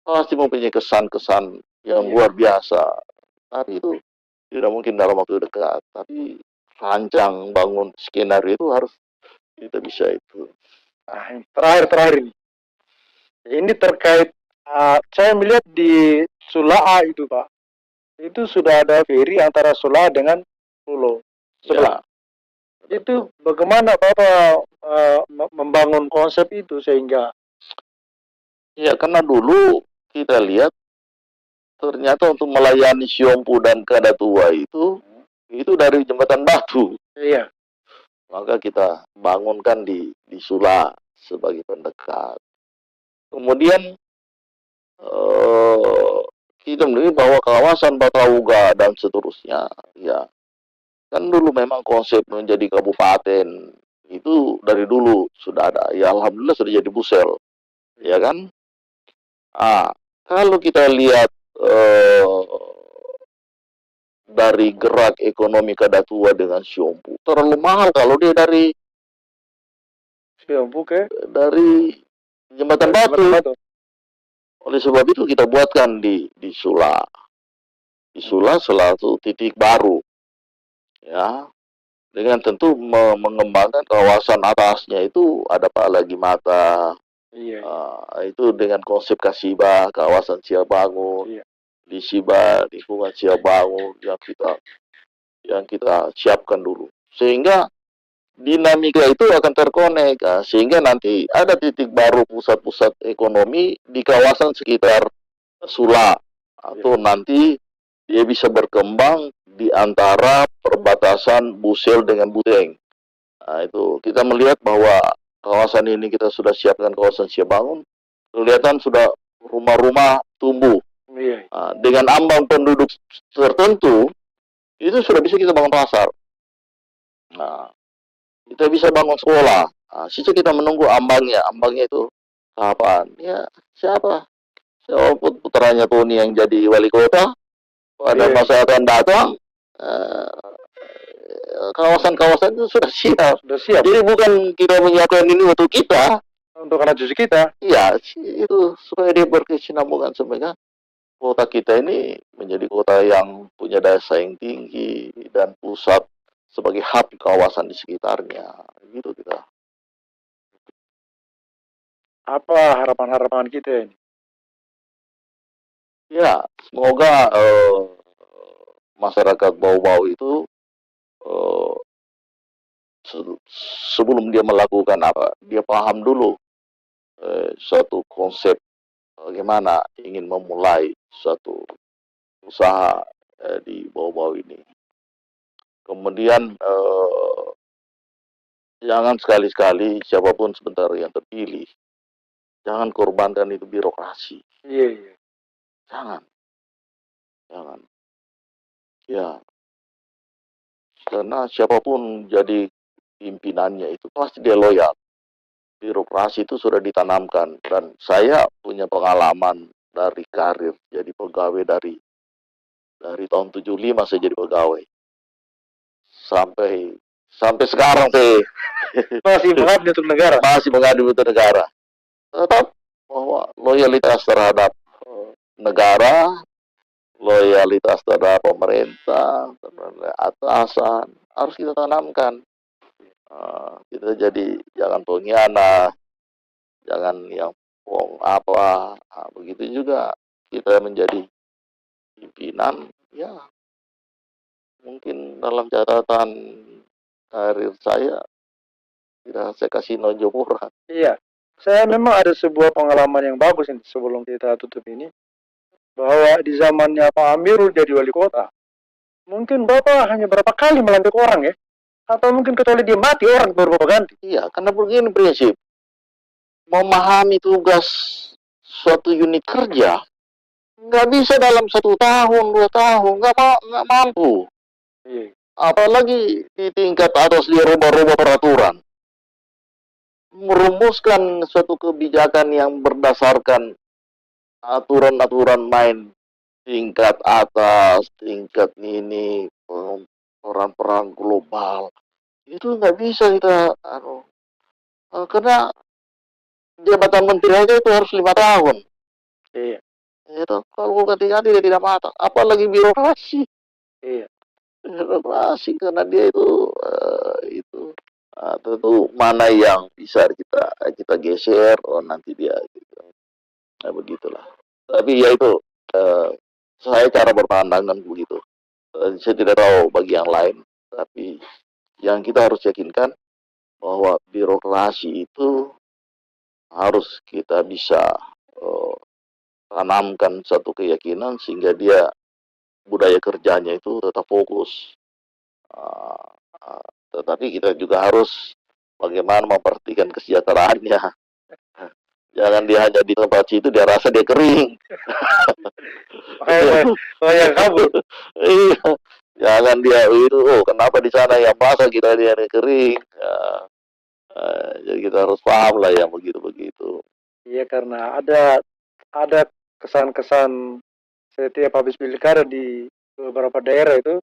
pasti mempunyai kesan-kesan yang luar biasa. Tapi itu tidak mungkin dalam waktu dekat. Tapi rancang bangun skenario itu harus kita bisa itu. Terakhir ini. Ini terkait, saya melihat di Sulaa itu Pak, itu sudah ada ferry antara Sulaa dengan Pulau sebelah. Itu bagaimana Bapak membangun konsep itu sehingga? Ya, karena dulu kita lihat ternyata untuk melayani Siompu dan Kadatua itu dari Jembatan Batu. Iya. Maka kita bangunkan di Sula sebagai pendekat. Kemudian kita melihat bahwa kawasan Batauga dan seterusnya, ya kan dulu memang konsep menjadi kabupaten itu dari dulu sudah ada. Ya alhamdulillah sudah jadi Busel, ya kan? Kalau kita lihat dari gerak ekonomi Kadatua dengan Siompu terlalu mahal kalau dia dari Siompu Jembatan Batu. Oleh sebab itu kita buatkan di Sula. Di Sula satu titik baru. Ya. Dengan tentu mengembangkan kawasan atasnya itu ada Pak Lagi Mata. Iya. Itu dengan konsep Kasiba, kawasan Siabangun. Iya. Di Siba, lingkungan Siabangun yang kita siapkan dulu. Sehingga dinamika itu akan terkonek, sehingga nanti ada titik baru pusat-pusat ekonomi di kawasan sekitar Sula, atau nanti dia bisa berkembang di antara perbatasan Busel dengan Buteng. Itu kita melihat bahwa kawasan ini kita sudah siapkan kawasan Siabangun, kelihatan sudah rumah-rumah tumbuh. Iya. Dengan ambang penduduk tertentu itu sudah bisa kita bangun pasar. Kita bisa bangun sekolah. Sisa kita menunggu ambangnya. Ambangnya itu kapan? Ya, siapa putranya Tony yang jadi wali kota. Pada masa akan datang, kawasan-kawasan itu sudah siap. Jadi bukan kita menyiapkan ini untuk kita. Untuk anak cucu kita. Iya, itu supaya dia berkesinambungan sebenarnya. Kota kita ini menjadi kota yang punya daya saing tinggi dan pusat sebagai hub kawasan di sekitarnya, gitu kita. Apa harapan-harapan kita ini? Ya, semoga masyarakat Bau-Bau itu sebelum dia melakukan apa, dia paham dulu suatu konsep bagaimana ingin memulai suatu usaha di Bau-Bau ini. Kemudian jangan sekali-sekali siapapun sebentar yang terpilih, jangan korbankan itu birokrasi. Iya. Jangan. Ya, karena siapapun jadi pimpinannya itu pasti dia loyal. Birokrasi itu sudah ditanamkan, dan saya punya pengalaman dari karir jadi pegawai dari tahun 75 saya jadi pegawai. Sampai sekarang saya masih mengabdi untuk negara. Masih mengabdi untuk negara. Tetap bahwa loyalitas terhadap negara, loyalitas terhadap pemerintah, terhadap atasan harus kita tanamkan. Kita jadi jangan pengkhianat, jangan yang begitu juga kita menjadi pimpinan. Ya, mungkin dalam catatan karir saya tidak saya kasih nojomuran. Iya, saya memang ada sebuah pengalaman yang bagus ini sebelum kita tutup ini, bahwa di zamannya Pak Amirul jadi wali kota, mungkin Bapak hanya berapa kali melantik orang ya, atau mungkin kecuali dia mati orang baru Bapak ganti. Iya, karena begini prinsip, memahami tugas suatu unit kerja nggak bisa dalam 1 tahun 2 tahun, nggak mampu. Iya. Apalagi di tingkat atas dia rubah-rubah peraturan, merumuskan suatu kebijakan yang berdasarkan aturan-aturan main tingkat atas, tingkat ini, peran-peran global. Itu nggak bisa kita, karena jabatan menteri aja itu harus 5 tahun. Iya. Itu kalau ganti-ganti dia tidak matang, apalagi birokrasi. Iya. Birokrasi karena dia itu tentu mana yang bisa kita geser, nanti dia gitu. Nah, begitulah. Tapi ya itu saya cara berpandangan begitu. Saya tidak tahu bagi yang lain, tapi yang kita harus yakinkan bahwa birokrasi itu harus kita bisa tanamkan satu keyakinan sehingga dia budaya kerjanya itu tetap fokus. Ah, tetapi kita juga harus bagaimana memperhatikan kesejahteraannya. Jangan dia hanya di tempat situ dia rasa dia kering. Yang kabur. Iya. Jangan dia itu, oh kenapa di sana yang basah kita dia kering. Ya, jadi kita harus paham lah yang begitu-begitu. Iya, karena ada kesan-kesan setiap habis pilkada di beberapa daerah itu.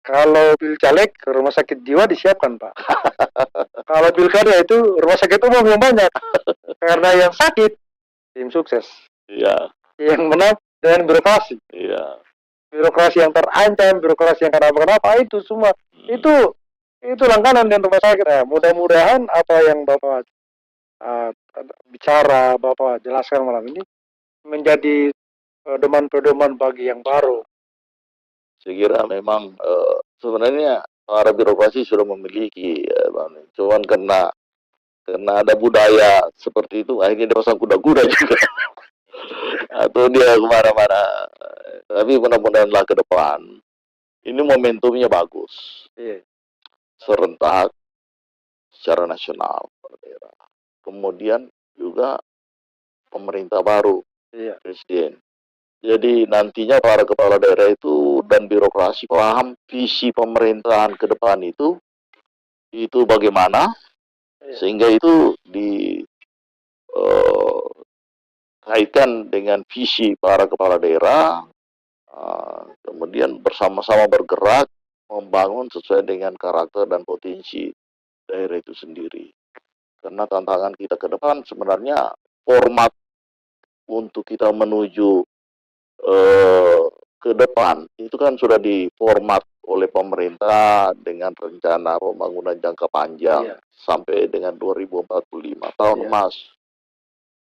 Kalau pilcaleg rumah sakit jiwa disiapkan, Pak. Kalau pilkada itu rumah sakit umum yang banyak. Karena yang sakit tim sukses. Iya. Yang menang dengan birokrasi. Iya. Birokrasi yang terancam, birokrasi yang kenapa-kenapa itu semua. Itu langganan dan rumah sakit. Nah, mudah-mudahan apa yang Bapak bicara, Bapak jelaskan malam ini menjadi pedoman-pedoman bagi yang baru. Saya kira memang sebenarnya para birokrasi sudah memiliki, cuman karena ada budaya seperti itu, akhirnya dia pasang kuda-kuda juga, atau dia kemana-mana. Tapi mudah-mudahanlah ke depan, ini momentumnya bagus, serentak secara nasional, kemudian juga pemerintah baru, presiden. Jadi nantinya para kepala daerah itu dan birokrasi paham visi pemerintahan ke depan itu bagaimana, sehingga itu kaitkan dengan visi para kepala daerah, kemudian bersama-sama bergerak membangun sesuai dengan karakter dan potensi daerah itu sendiri. Karena tantangan kita ke depan sebenarnya format untuk kita menuju ke depan itu kan sudah diformat oleh pemerintah dengan rencana pembangunan jangka panjang sampai dengan 2045 tahun emas.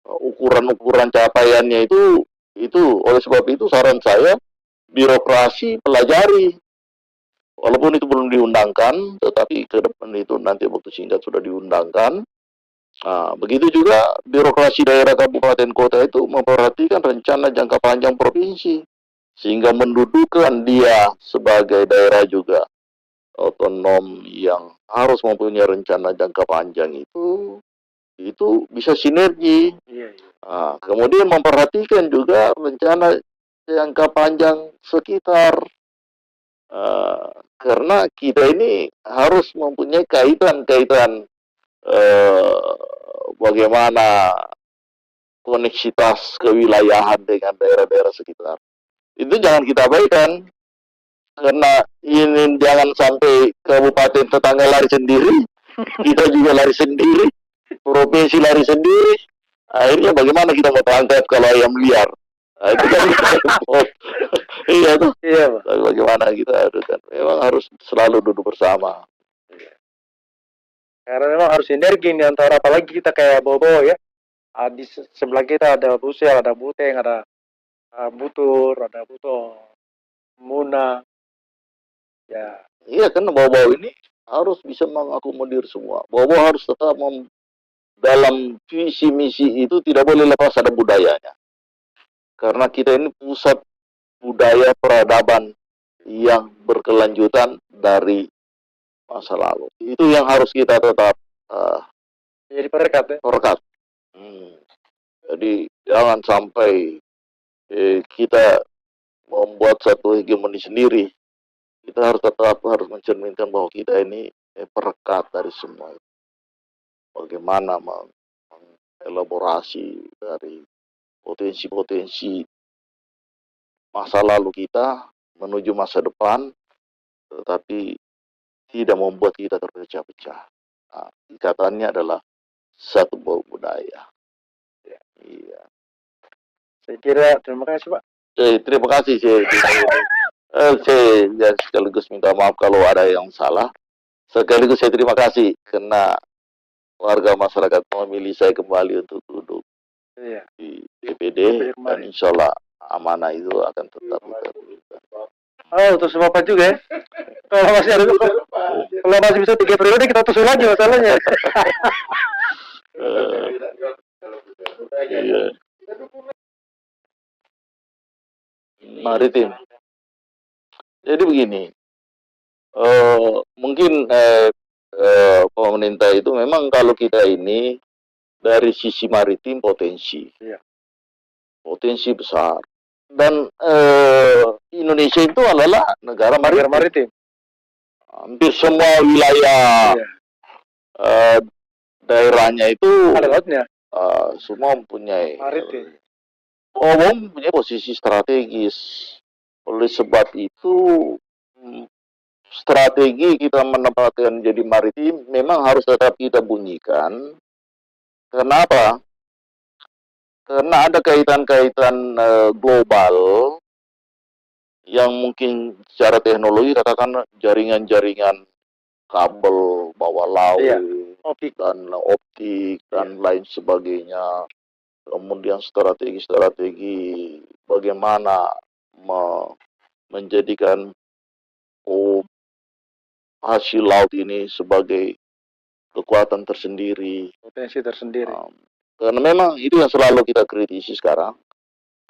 Ukuran-ukuran capaiannya itu oleh sebab itu saran saya birokrasi pelajari, walaupun itu belum diundangkan, tetapi ke depan itu nanti waktu singkat sudah diundangkan. Nah, begitu juga birokrasi daerah kabupaten kota itu memperhatikan rencana jangka panjang provinsi, sehingga mendudukan dia sebagai daerah juga otonom yang harus mempunyai rencana jangka panjang itu bisa sinergi. Nah, kemudian memperhatikan juga rencana jangka panjang sekitar, karena kita ini harus mempunyai kaitan bagaimana koneksitas kewilayahan dengan daerah-daerah sekitar. Itu jangan kita abaikan, karena ini jangan sampai kabupaten tetangga lari sendiri, kita juga lari sendiri, provinsi lari sendiri. Akhirnya bagaimana kita mau tangkap kalau ayam liar? Nah, itu kan iya tuh. Iya, Pak. Tapi bagaimana kita memang harus selalu duduk bersama. Karena memang harus sinergi nih antara, apalagi kita kayak Bobo ya. Di sebelah kita ada Busel, ada Buteng, ada Butur, ada Buto, Muna. Ya. Iya, kan Bobo ini harus bisa mengakomodir semua. Bobo harus tetap dalam visi misi itu tidak boleh lepas ada budayanya. Karena kita ini pusat budaya peradaban yang berkelanjutan dari masa lalu. Itu yang harus kita tetap jadi perekat ya? Perekat. Jadi jangan sampai kita membuat satu hegemoni sendiri. Kita harus tetap mencerminkan bahwa kita ini perekat dari semua. Bagaimana mengelaborasi dari potensi-potensi masa lalu kita menuju masa depan, tetapi tidak membuat kita terpecah-pecah. Nah, ikatannya adalah satu budaya. Iya. Saya kira terima kasih, Pak. Terima kasih. Saya sekaligus minta maaf kalau ada yang salah. Sekaligus saya terima kasih karena warga masyarakat memilih saya kembali untuk duduk di DPD dan insya Allah amanah itu akan tetap kita berikan. Oh, terus Bapak juga ya? Kalau masih ada, kalau masih bisa 3 periode kita tusuk lagi masalahnya. Iya. maritim. Jadi begini, mungkin pemerintah itu memang kalau kita ini dari sisi maritim potensi, Iya. potensi besar. Dan Indonesia itu adalah negara Negara maritim. maritim. Hampir semua wilayah Iya. daerahnya itu Ada lautnya. semua mempunyai Maritim. mempunyai posisi strategis. Oleh sebab itu strategi kita menempatkan jadi maritim memang harus tetap kita bunyikan. Kenapa? Karena ada kaitan-kaitan global yang mungkin secara teknologi katakan jaringan-jaringan kabel bawah laut, Iya. Optik. dan optik dan lain sebagainya. Kemudian strategi-strategi bagaimana menjadikan hasil laut ini sebagai kekuatan tersendiri. Potensi tersendiri. Karena memang itu yang selalu kita kritisi sekarang.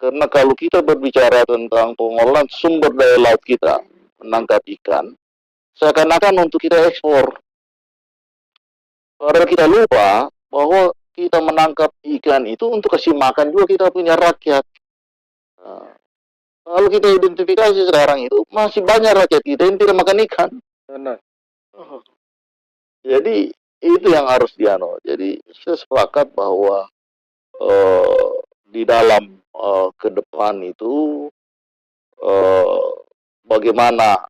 Karena kalau kita berbicara tentang pengolahan sumber daya laut kita, menangkap ikan, seakan-akan untuk kita ekspor. Padahal kita lupa bahwa kita menangkap ikan itu untuk kasih makan juga kita punya rakyat. Kalau kita identifikasi sekarang itu, masih banyak rakyat kita yang tidak makan ikan. Benar. Jadi itu yang harus Jadi saya sepakat bahwa di dalam ke depan itu bagaimana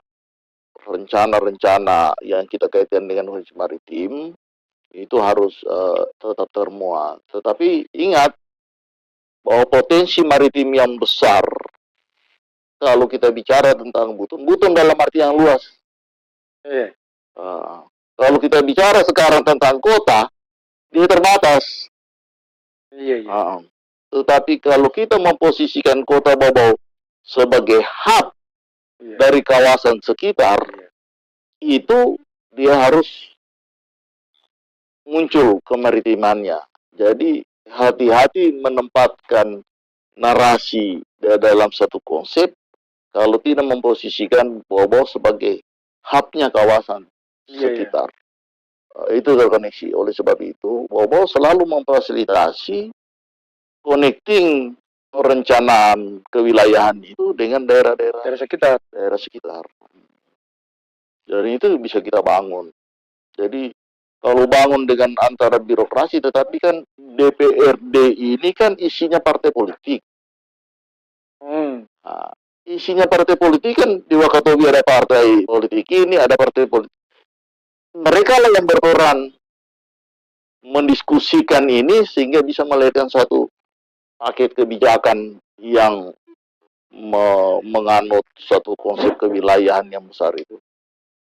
rencana-rencana yang kita kaitkan dengan kondisi maritim itu harus tetap termuat. Tetapi ingat bahwa potensi maritim yang besar kalau kita bicara tentang Buton dalam arti yang luas. Iya. Kalau kita bicara sekarang tentang kota, dia terbatas. Iya. Tetapi kalau kita memposisikan kota Bobau sebagai hub dari kawasan sekitar, itu dia harus muncul kemaritimannya. Jadi hati-hati menempatkan narasi dalam satu konsep kalau tidak memposisikan Bobau sebagai hubnya kawasan sekitar. Itu terkoneksi. Oleh sebab itu, Bobau selalu memfasilitasi connecting perencanaan kewilayahan itu dengan daerah-daerah sekitar. Jadi itu bisa kita bangun. Jadi kalau bangun dengan antara birokrasi, tetapi kan DPRD ini kan isinya partai politik. Nah, isinya partai politik kan di Wakatobi ada partai politik ini, ada partai politik. Mereka lah yang berperan mendiskusikan ini sehingga bisa melahirkan satu paket kebijakan yang menganut satu konsep kewilayahan yang besar itu.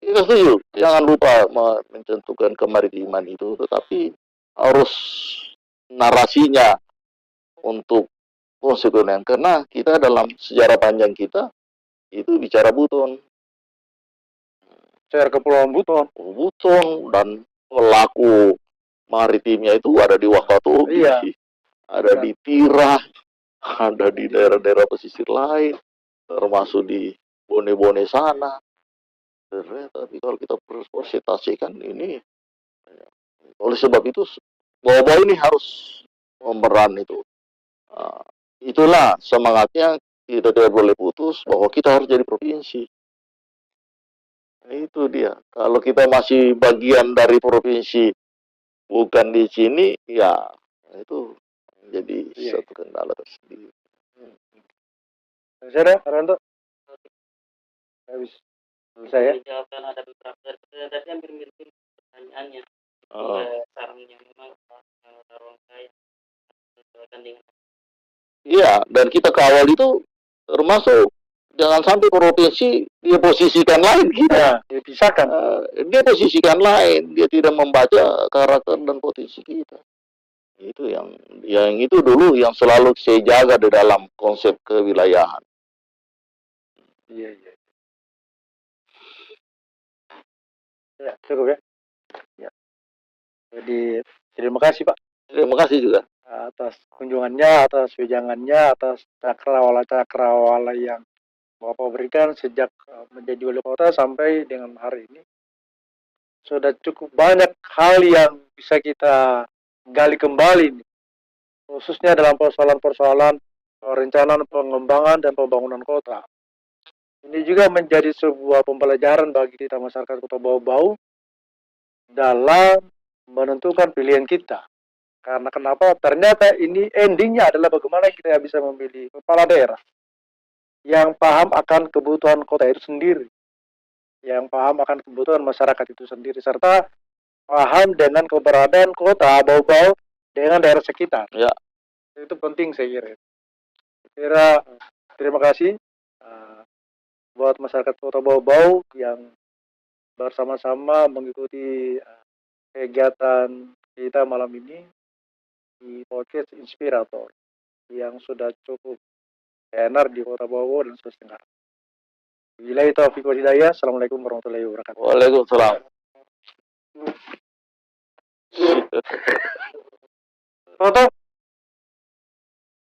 Kita setuju, jangan lupa mencentukan kemaritiman itu, tetapi harus narasinya untuk konsekuen, karena kita dalam sejarah panjang kita itu bicara Buton. Sejarah Kepulauan Buton. Dan pelaku maritimnya itu ada di Wakatobi, ada di Tira, ada di daerah-daerah pesisir lain, termasuk di Bone-Bone sana. Tapi kalau kita presentasikan ini, oleh sebab itu bahwa ini harus memeran itu. Itulah semangatnya, kita tidak boleh putus bahwa kita harus jadi provinsi. Itu dia. Kalau kita masih bagian dari provinsi, bukan di sini, ya itu jadi satu kendala tersendiri. Saya Ranto. Habis. Saya. Dijawabkan ada beberapa dari hampir mirip pertanyaannya. Sarannya memang taruhan saya dengan. Iya, dan kita kawal itu termasuk jangan sampai provinsi dia posisikan lain kita. Dia pisahkan. Dia posisikan lain, dia tidak membaca karakter dan potensi kita. Itu yang itu dulu yang selalu saya jaga di dalam konsep kewilayahan. Iya. Ya, cukup ya. Jadi terima kasih Pak. Terima kasih juga atas kunjungannya, atas wejangannya, atas cakrawala-cakrawala yang Bapak berikan sejak menjadi wali kota sampai dengan hari ini. Sudah cukup banyak hal yang bisa kita gali kembali, khususnya dalam persoalan-persoalan perencanaan pengembangan dan pembangunan kota. Ini juga menjadi sebuah pembelajaran bagi kita masyarakat Kota Bau-Bau dalam menentukan pilihan kita. Karena kenapa? Ternyata ini endingnya adalah bagaimana kita bisa memilih kepala daerah yang paham akan kebutuhan kota itu sendiri, yang paham akan kebutuhan masyarakat itu sendiri, serta paham dengan keberadaan kota Bau-Bau dengan daerah sekitar. Ya. Itu penting saya kira. Terima kasih buat masyarakat Kota Bau-Bau yang bersama-sama mengikuti kegiatan kita malam ini di podcast Inspirator yang sudah cukup tenar di Kota Bau dan Sulawesi Tenggara. Wabillahi taufiq wal hidayah. Assalamualaikum warahmatullahi wabarakatuh. Waalaikumsalam. Toto.